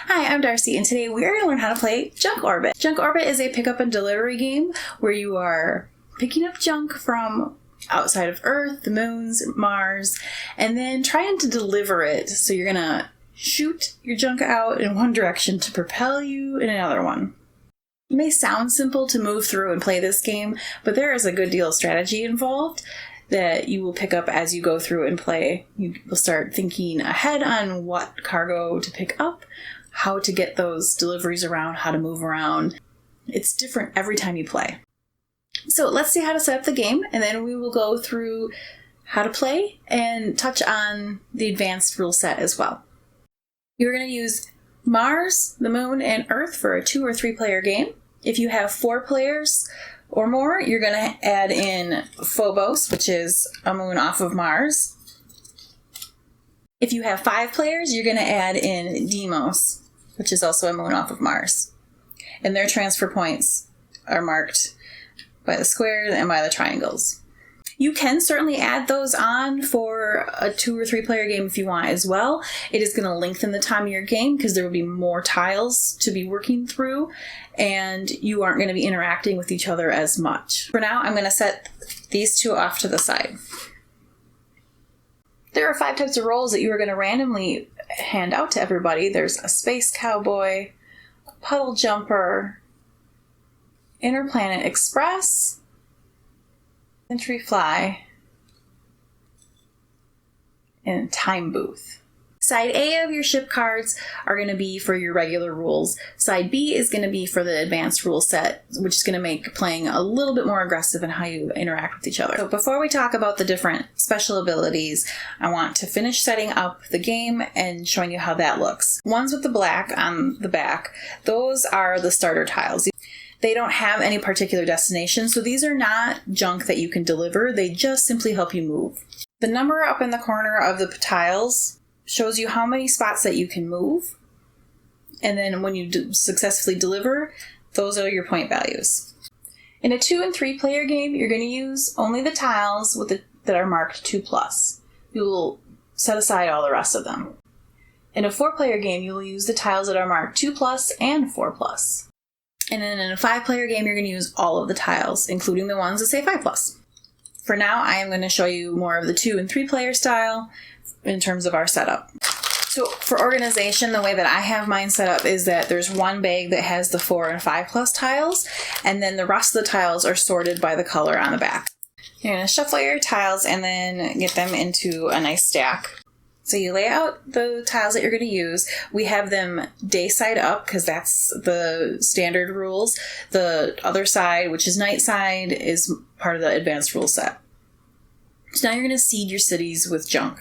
Hi, I'm Darcy, and today we are going to learn how to play Junk Orbit. Junk Orbit is a pick-up and delivery game where you are picking up junk from outside of Earth, the moons, Mars, and then trying to deliver it. So you're going to shoot your junk out in one direction to propel you in another one. It may sound simple to move through and play this game, but there is a good deal of strategy involved that you will pick up as you go through and play. You will start thinking ahead on what cargo to pick up, how to get those deliveries around, how to move around. It's different every time you play. So let's see how to set up the game, and then we will go through how to play and touch on the advanced rule set as well. You're going to use Mars, the Moon, and Earth for a 2 or 3 player game. If you have 4 players or more, you're going to add in Phobos, which is a moon off of Mars. If you have 5 players, you're going to add in Deimos, which is also a moon off of Mars. And their transfer points are marked by the squares and by the triangles. You can certainly add those on for a 2 or 3 player game if you want as well. It is going to lengthen the time of your game because there will be more tiles to be working through and you aren't going to be interacting with each other as much. For now, I'm going to set these 2 off to the side. There are 5 types of roles that you are going to randomly hand out to everybody. There's a space cowboy, a puddle jumper, interplanet express, Century Fly, and Time Booth. Side A of your ship cards are going to be for your regular rules. Side B is going to be for the advanced rule set, which is going to make playing a little bit more aggressive in how you interact with each other. So before we talk about the different special abilities, I want to finish setting up the game and showing you how that looks. Ones with the black on the back, those are the starter tiles. They don't have any particular destination, so these are not junk that you can deliver. They just simply help you move. The number up in the corner of the tiles shows you how many spots that you can move. And then when you successfully deliver, those are your point values. In a 2 and 3 player game, you're going to use only the tiles that are marked 2+. You will set aside all the rest of them. In a 4 player game, you will use the tiles that are marked 2+ and 4+. And then in a 5 player game, you're going to use all of the tiles, including the ones that say 5+. For now, I am going to show you more of the 2 and 3 player style in terms of our setup. So for organization, the way that I have mine set up is that there's one bag that has the 4 and 5+ tiles, and then the rest of the tiles are sorted by the color on the back. You're going to shuffle your tiles and then get them into a nice stack. So you lay out the tiles that you're going to use. We have them day side up because that's the standard rules. The other side, which is night side, is part of the advanced rule set. So now you're going to seed your cities with junk.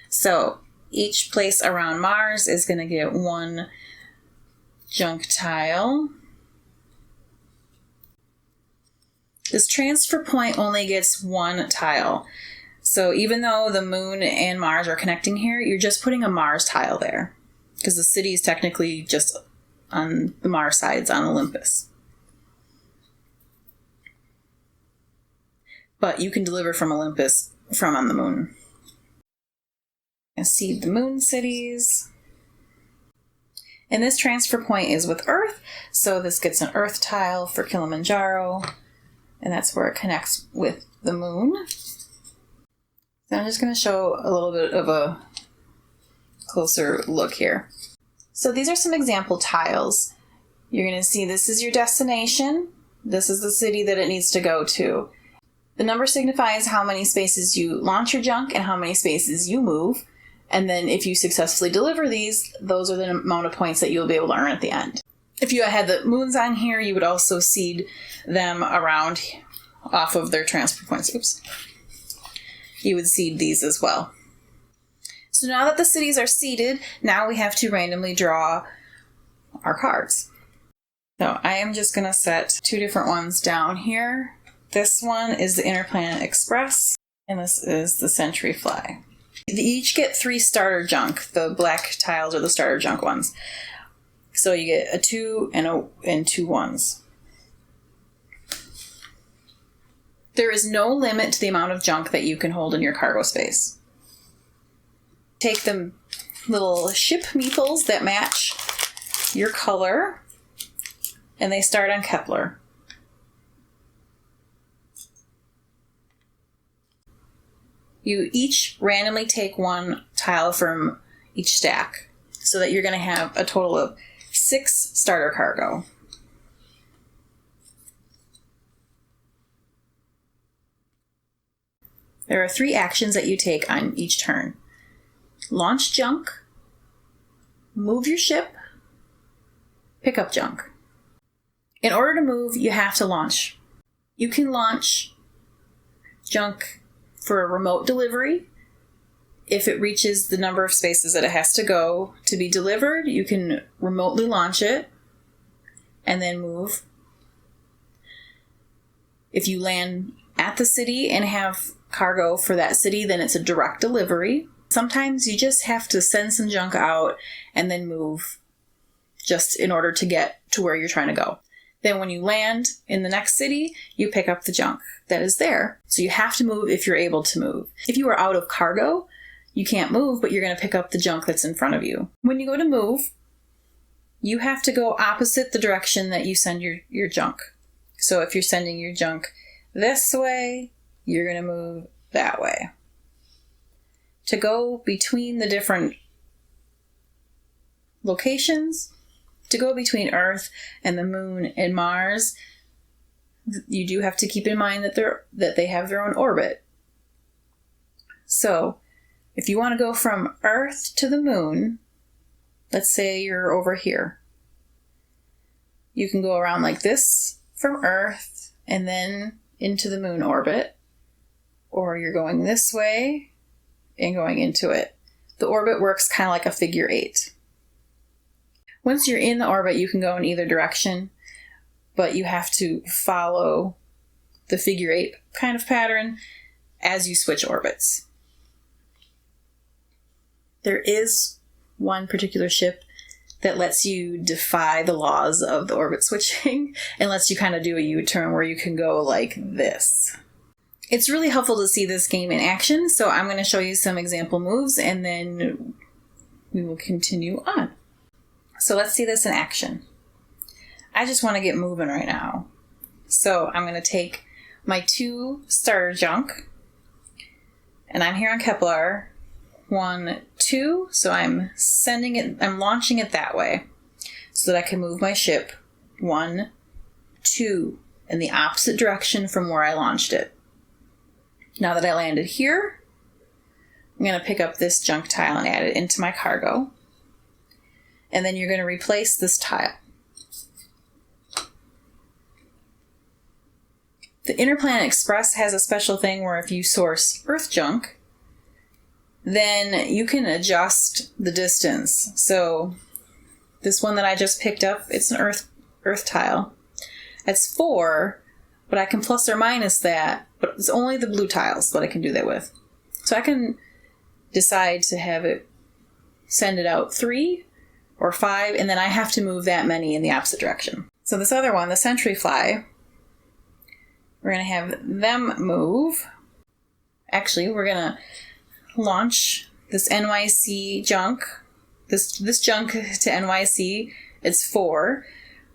So each place around Mars is going to get 1 junk tile. This transfer point only gets 1 tile. So even though the moon and Mars are connecting here, you're just putting a Mars tile there because the city is technically just on the Mars sides on Olympus. But you can deliver from Olympus from on the moon. And seed the moon cities. And this transfer point is with Earth, so this gets an Earth tile for Kilimanjaro, and that's where it connects with the moon. So I'm just going to show a little bit of a closer look here. So these are some example tiles. You're going to see this is your destination. This is the city that it needs to go to. The number signifies how many spaces you launch your junk and how many spaces you move. And then if you successfully deliver these, those are the amount of points that you'll be able to earn at the end. If you had the moons on here, you would also seed them around off of their transfer points. Oops. You would seed these as well. So now that the cities are seeded, now we have to randomly draw our cards. So I am just going to set 2 different ones down here. This one is the Interplanet Express, and this is the Century Fly. They each get 3 starter junk. The black tiles are the starter junk ones. So you get a 2 and 2 1s. There is no limit to the amount of junk that you can hold in your cargo space. Take them little ship meeples that match your color, and they start on Kepler. You each randomly take one tile from each stack, so that you're going to have a total of 6 starter cargo. There are 3 actions that you take on each turn. Launch junk, move your ship, pick up junk. In order to move, you have to launch. You can launch junk for a remote delivery. If it reaches the number of spaces that it has to go to be delivered, you can remotely launch it and then move. If you land at the city and have cargo for that city, then it's a direct delivery. Sometimes you just have to send some junk out and then move just in order to get to where you're trying to go. Then when you land in the next city, you pick up the junk that is there. So you have to move if you're able to move. If you are out of cargo, you can't move, but you're going to pick up the junk that's in front of you. When you go to move, you have to go opposite the direction that you send your junk. So if you're sending your junk this way, you're going to move that way. To go between the different locations, to go between Earth and the Moon and Mars, you do have to keep in mind that they have their own orbit. So, if you want to go from Earth to the Moon, let's say you're over here, you can go around like this from Earth and then into the Moon orbit, or you're going this way and going into it. The orbit works kind of like a figure 8. Once you're in the orbit, you can go in either direction, but you have to follow the figure 8 kind of pattern as you switch orbits. There is one particular ship that lets you defy the laws of the orbit switching and lets you kind of do a U-turn where you can go like this. It's really helpful to see this game in action, so I'm going to show you some example moves and then we will continue on. So let's see this in action. I just want to get moving right now. So I'm going to take my 2 starter junk, and I'm here on Kepler. 1, 2, so I'm launching it that way so that I can move my ship 1, 2 in the opposite direction from where I launched it. Now that I landed here, I'm going to pick up this junk tile and add it into my cargo. And then you're going to replace this tile. The Interplanet Express has a special thing where if you source Earth junk, then you can adjust the distance. So this one that I just picked up, it's an Earth tile. It's 4, but I can plus or minus that, but it's only the blue tiles that I can do that with. So I can decide to have it send it out 3 or 5, and then I have to move that many in the opposite direction. So this other one, the Sentry Fly, we're going to have them move. Actually, we're going to launch this NYC junk. This junk to NYC, it's 4.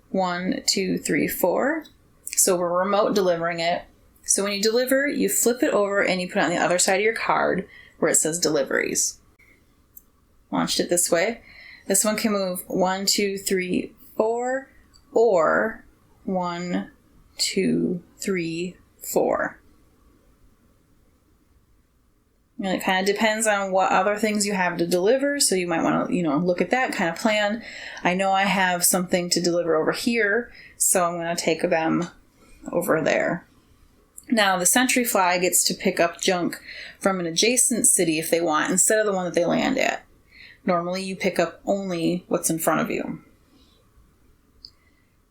1, 2, 3, 4. So we're remote delivering it. So when you deliver, you flip it over and you put it on the other side of your card where it says deliveries. Launched it this way. This one can move 1, 2, 3, 4, or 1, 2, 3, 4. And it kind of depends on what other things you have to deliver, so you might want to, look at that kind of plan. I know I have something to deliver over here, so I'm going to take them over there. Now, the Sentry Fly gets to pick up junk from an adjacent city if they want, instead of the one that they land at. Normally, you pick up only what's in front of you.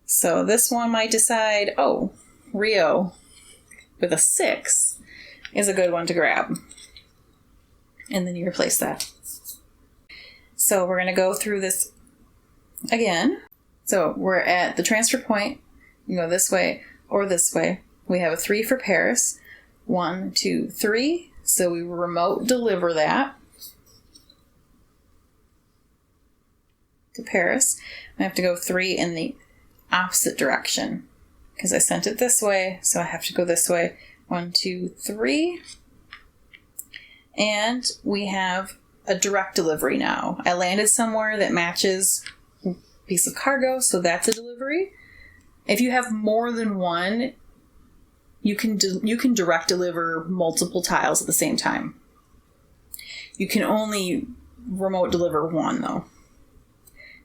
So this one might decide, Rio with a 6 is a good one to grab. And then you replace that. So we're going to go through this again. So we're at the transfer point. You go this way or this way. We have a 3 for Paris. 1, 2, 3. So we remote deliver that. to Paris. I have to go 3 in the opposite direction because I sent it this way, so I have to go this way. 1, 2, 3. And we have a direct delivery now. I landed somewhere that matches a piece of cargo, so that's a delivery. If you have more than one, you can direct deliver multiple tiles at the same time. You can only remote deliver one, though.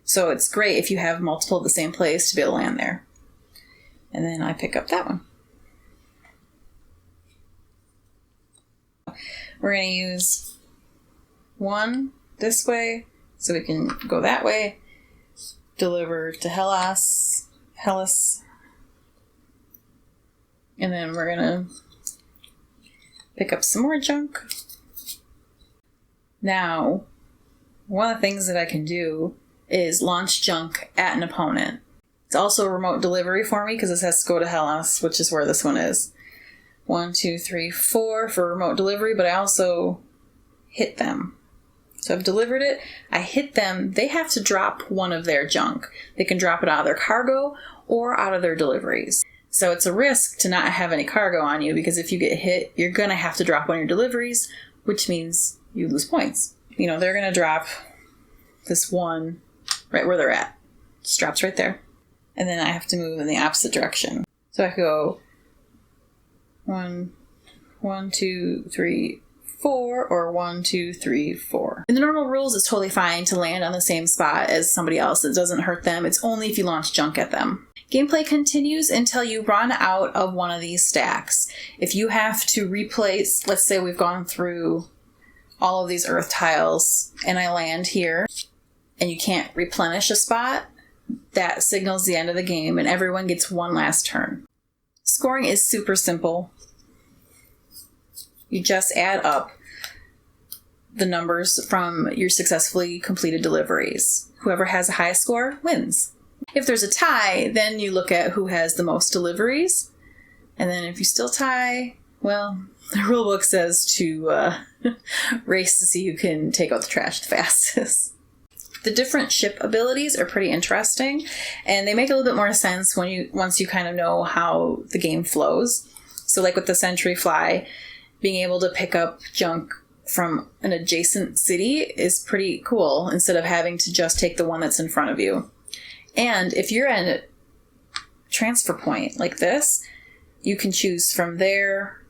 So it's great if you have multiple at the same place to be able to land there. And then I pick up that one. We're going to use 1 this way, so we can go that way, deliver to Hellas, and then we're going to pick up some more junk. Now, one of the things that I can do is launch junk at an opponent. It's also a remote delivery for me because this has to go to Hellas, which is where this one is. 1, 2, 3, 4 for remote delivery, but I also hit them. So I've delivered it, I hit them, they have to drop one of their junk. They can drop it out of their cargo or out of their deliveries. So it's a risk to not have any cargo on you because if you get hit, you're going to have to drop one of your deliveries, which means you lose points. You know, they're going to drop this one right where they're at. Just drops right there. And then I have to move in the opposite direction. So I go 1, 2, 3, 4, or 1, 2, 3, 4. In the normal rules, it's totally fine to land on the same spot as somebody else. It doesn't hurt them. It's only if you launch junk at them. Gameplay continues until you run out of one of these stacks. If you have to replace, let's say we've gone through all of these earth tiles and I land here and you can't replenish a spot, that signals the end of the game and everyone gets one last turn. Scoring is super simple. You just add up the numbers from your successfully completed deliveries. Whoever has the highest score wins. If there's a tie, then you look at who has the most deliveries. And then if you still tie, well, the rulebook says to race to see who can take out the trash the fastest. The different ship abilities are pretty interesting, and they make a little bit more sense once you kind of know how the game flows. So like with the Sentry Fly, being able to pick up junk from an adjacent city is pretty cool instead of having to just take the one that's in front of you. And if you're at a transfer point like this, you can choose from there,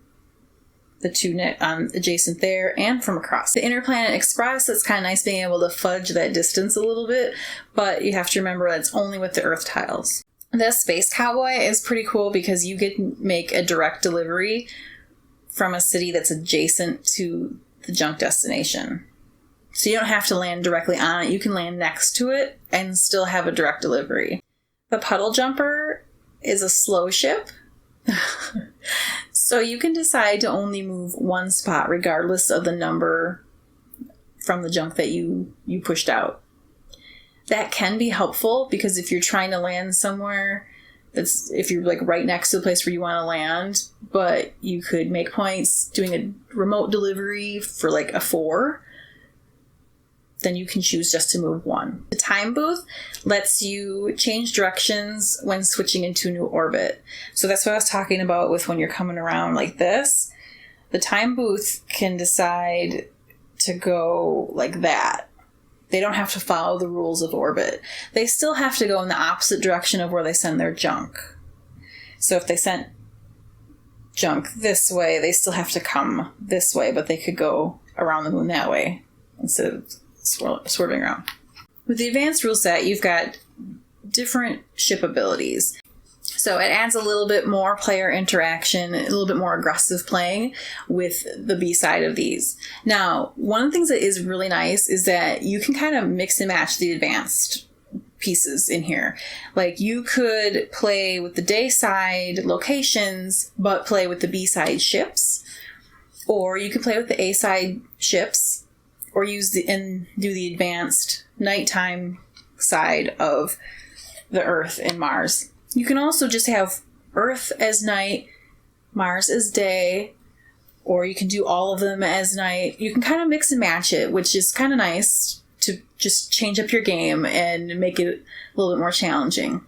the two adjacent there, and from across. The Interplanet Express, it's kind of nice being able to fudge that distance a little bit, but you have to remember that's only with the earth tiles. The Space Cowboy is pretty cool because you get to make a direct delivery from a city that's adjacent to the junk destination. So you don't have to land directly on it. You can land next to it and still have a direct delivery. The Puddle Jumper is a slow ship. So you can decide to only move one spot regardless of the number from the junk that you pushed out. That can be helpful because if you're trying to land somewhere if you're like right next to the place where you want to land, but you could make points doing a remote delivery for like a 4, then you can choose just to move 1. The time booth lets you change directions when switching into a new orbit. So that's what I was talking about with when you're coming around like this. The time booth can decide to go like that. They don't have to follow the rules of orbit. They still have to go in the opposite direction of where they send their junk. So if they sent junk this way, they still have to come this way, but they could go around the moon that way instead of swerving around. With the advanced rule set, you've got different ship abilities. So it adds a little bit more player interaction, a little bit more aggressive playing with the B side of these. Now, one of the things that is really nice is that you can kind of mix and match the advanced pieces in here. Like you could play with the day side locations, but play with the B side ships. Or you could play with the A side ships, or do the advanced nighttime side of the Earth and Mars. You can also just have Earth as night, Mars as day, or you can do all of them as night. You can kind of mix and match it, which is kind of nice to just change up your game and make it a little bit more challenging.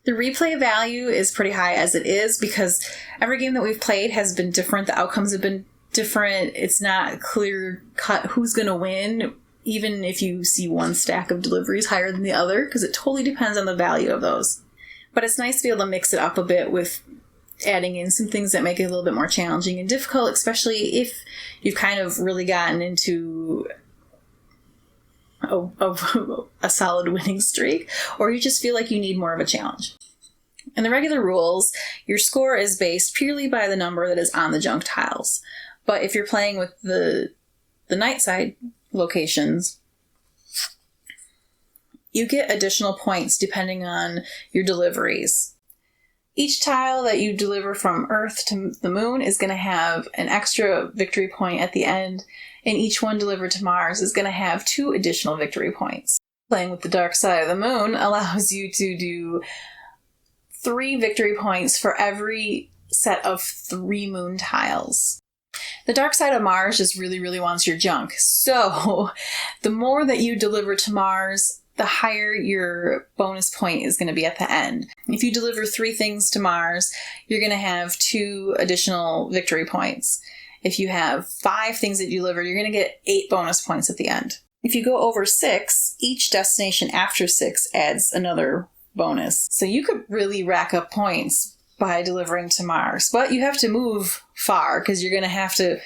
The replay value is pretty high as it is because every game that we've played has been different. The outcomes have been different. It's not clear cut who's going to win, even if you see one stack of deliveries higher than the other, because it totally depends on the value of those. But it's nice to be able to mix it up a bit with adding in some things that make it a little bit more challenging and difficult, especially if you've kind of really gotten into a solid winning streak, or you just feel like you need more of a challenge. In the regular rules, your score is based purely by the number that is on the junk tiles. But if you're playing with the night side locations, you get additional points depending on your deliveries. Each tile that you deliver from Earth to the Moon is going to have an extra victory point at the end, and each one delivered to Mars is going to have 2 additional victory points. Playing with the dark side of the Moon allows you to do 3 victory points for every set of 3 moon tiles. The dark side of Mars just really, really wants your junk. So the more that you deliver to Mars, the higher your bonus point is going to be at the end. If you deliver 3 things to Mars, you're going to have 2 additional victory points. If you have 5 things that you deliver, you're going to get 8 bonus points at the end. If you go over 6, each destination after 6 adds another bonus. So you could really rack up points by delivering to Mars. But you have to move far because you're going to have to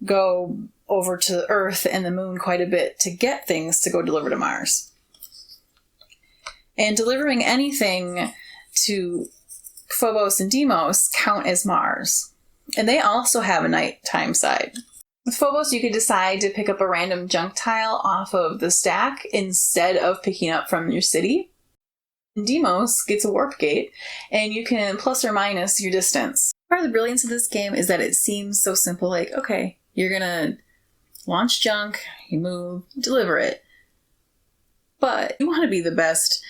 go over to Earth and the Moon quite a bit to get things to go deliver to Mars. And delivering anything to Phobos and Deimos count as Mars. And they also have a nighttime side. With Phobos, you could decide to pick up a random junk tile off of the stack instead of picking up from your city. And Deimos gets a warp gate, and you can plus or minus your distance. Part of the brilliance of this game is that it seems so simple, like, okay, you're gonna launch junk, you move, deliver it. But you want to be the best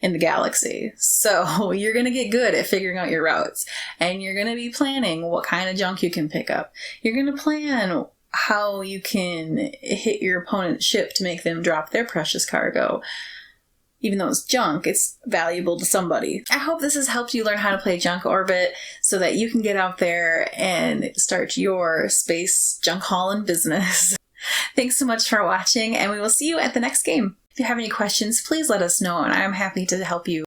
in the galaxy. So you're going to get good at figuring out your routes, and you're going to be planning what kind of junk you can pick up. You're going to plan how you can hit your opponent's ship to make them drop their precious cargo. Even though it's junk, it's valuable to somebody. I hope this has helped you learn how to play Junk Orbit so that you can get out there and start your space junk hauling business. Thanks so much for watching, and we will see you at the next game. If you have any questions, please let us know, and I am happy to help you.